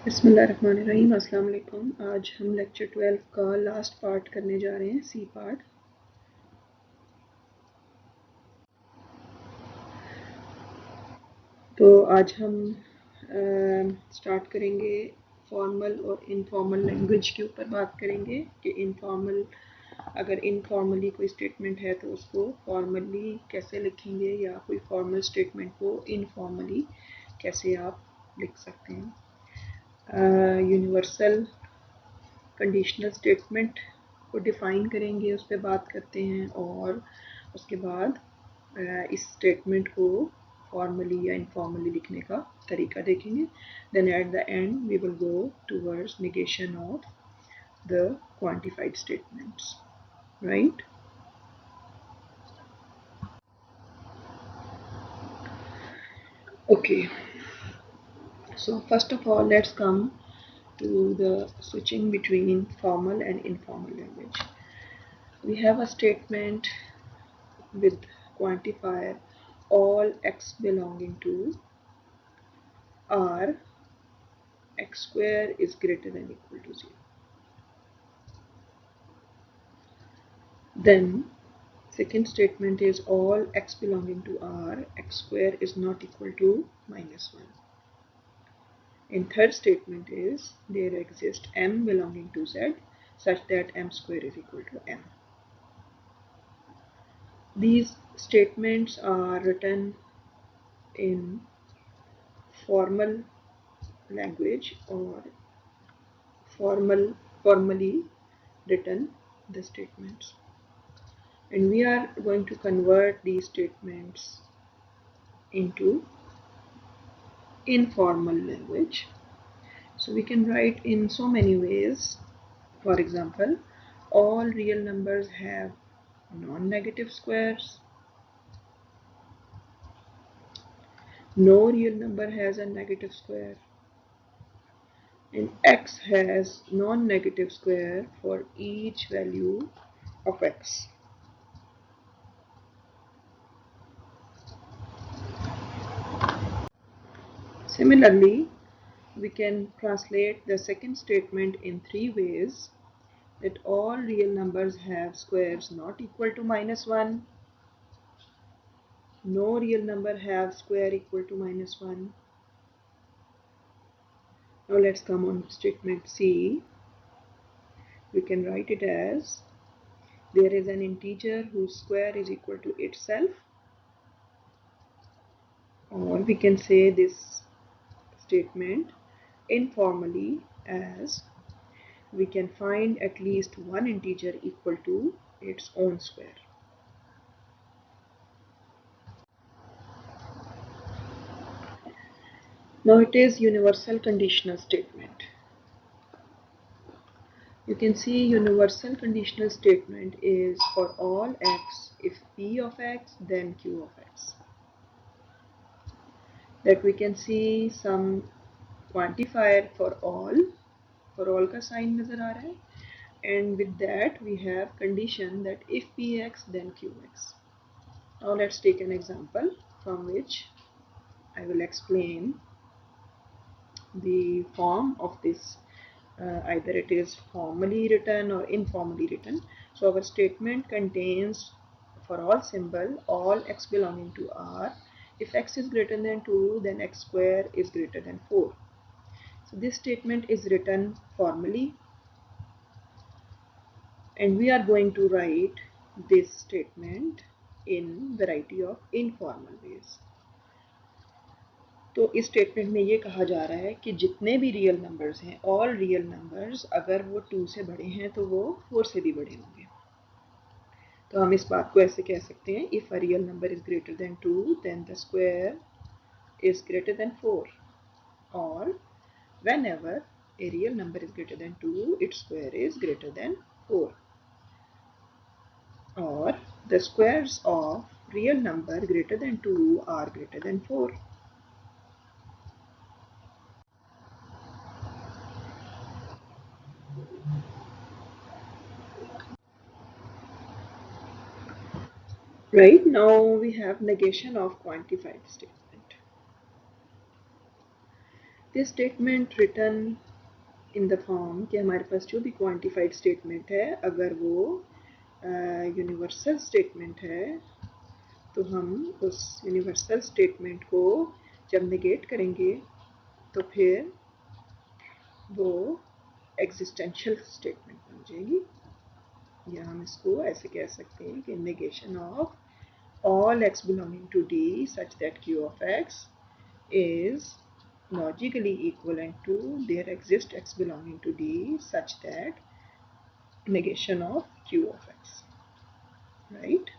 बिस्मिल्लाहिर्रहमानिर्रहीम। अस्सलाम वालेकुम। आज हम लेक्चर 12 का लास्ट पार्ट करने जा रहे हैं, सी पार्ट। तो आज हम स्टार्ट करेंगे फॉर्मल और इनफॉर्मल लैंग्वेज के ऊपर बात करेंगे कि इनफॉर्मल, अगर इनफॉर्मली कोई स्टेटमेंट है तो उसको फॉर्मली कैसे लिखेंगे, या कोई फॉर्मल स्टेटमेंट को इनफॉर्मली कैसे आप लिख सकते हैं। यूनिवर्सल कंडीशनल स्टेटमेंट को डिफ़ाइन करेंगे, उस पर बात करते हैं, और उसके बाद इस स्टेटमेंट को फॉर्मली या इनफॉर्मली लिखने का तरीका देखेंगे। Then at the end we will go towards negation of the quantified statements, right. Okay, so first of all, let's come to the switching between formal and informal language. We have a statement with quantifier all x belonging to R, x square is greater than equal to 0. Then second statement is all x belonging to R, x square is not equal to -1. In third statement is there exists m belonging to Z such that m square is equal to m. These statements are written in formal language, or formally written the statements, and we are going to convert these statements into informal language. So we can write in so many ways. For example, all real numbers have non-negative squares. No real number has a negative square, and x has non-negative square for each value of x. Similarly, we can translate the second statement in three ways: that all real numbers have squares not equal to -1, no real number have square equal to -1. Now let's come on statement C. We can write it as there is an integer whose square is equal to itself, or we can say this statement informally as we can find at least one integer equal to its own square. Now it is universal conditional statement. You can see universal conditional statement is for all x if p of x then q of x. That we can see some quantifier for all का sign नजर आ रहा है, and with that we have condition that if px then qx. Now let's take an example from which I will explain the form of this. Either it is formally written or informally written. So our statement contains for all symbol all x belonging to R. If x is greater than 2, then x square is greater than 4. So this statement is written formally, and we are going to write this statement in variety of informal ways. तो इस statement में ये कहा जा रहा है कि जितने भी रियल नंबर्स हैं, ऑल रियल नंबर्स, अगर वो 2 से बड़े हैं तो वो 4 से भी बड़े होंगे। तो हम इस बात को ऐसे कह सकते हैं, if a real number is greater than 2 then the square is greater than 4, और whenever a real number is greater than 2 its square is greater than 4, or the squares of real number greater than 2 are greater than 4. Right, now we have negation of quantified statement. This statement return in the form कि हमारे पास जो भी quantified statement है अगर वो universal statement है तो हम उस यूनिवर्सल स्टेटमेंट को जब नेगेट करेंगे तो फिर वो एग्जिस्टेंशियल स्टेटमेंट बन जाएगी, या हम इसको ऐसे कह सकते हैं कि negation of all x belonging to D such that q of x is logically equivalent to there exists x belonging to D such that negation of q of x, right?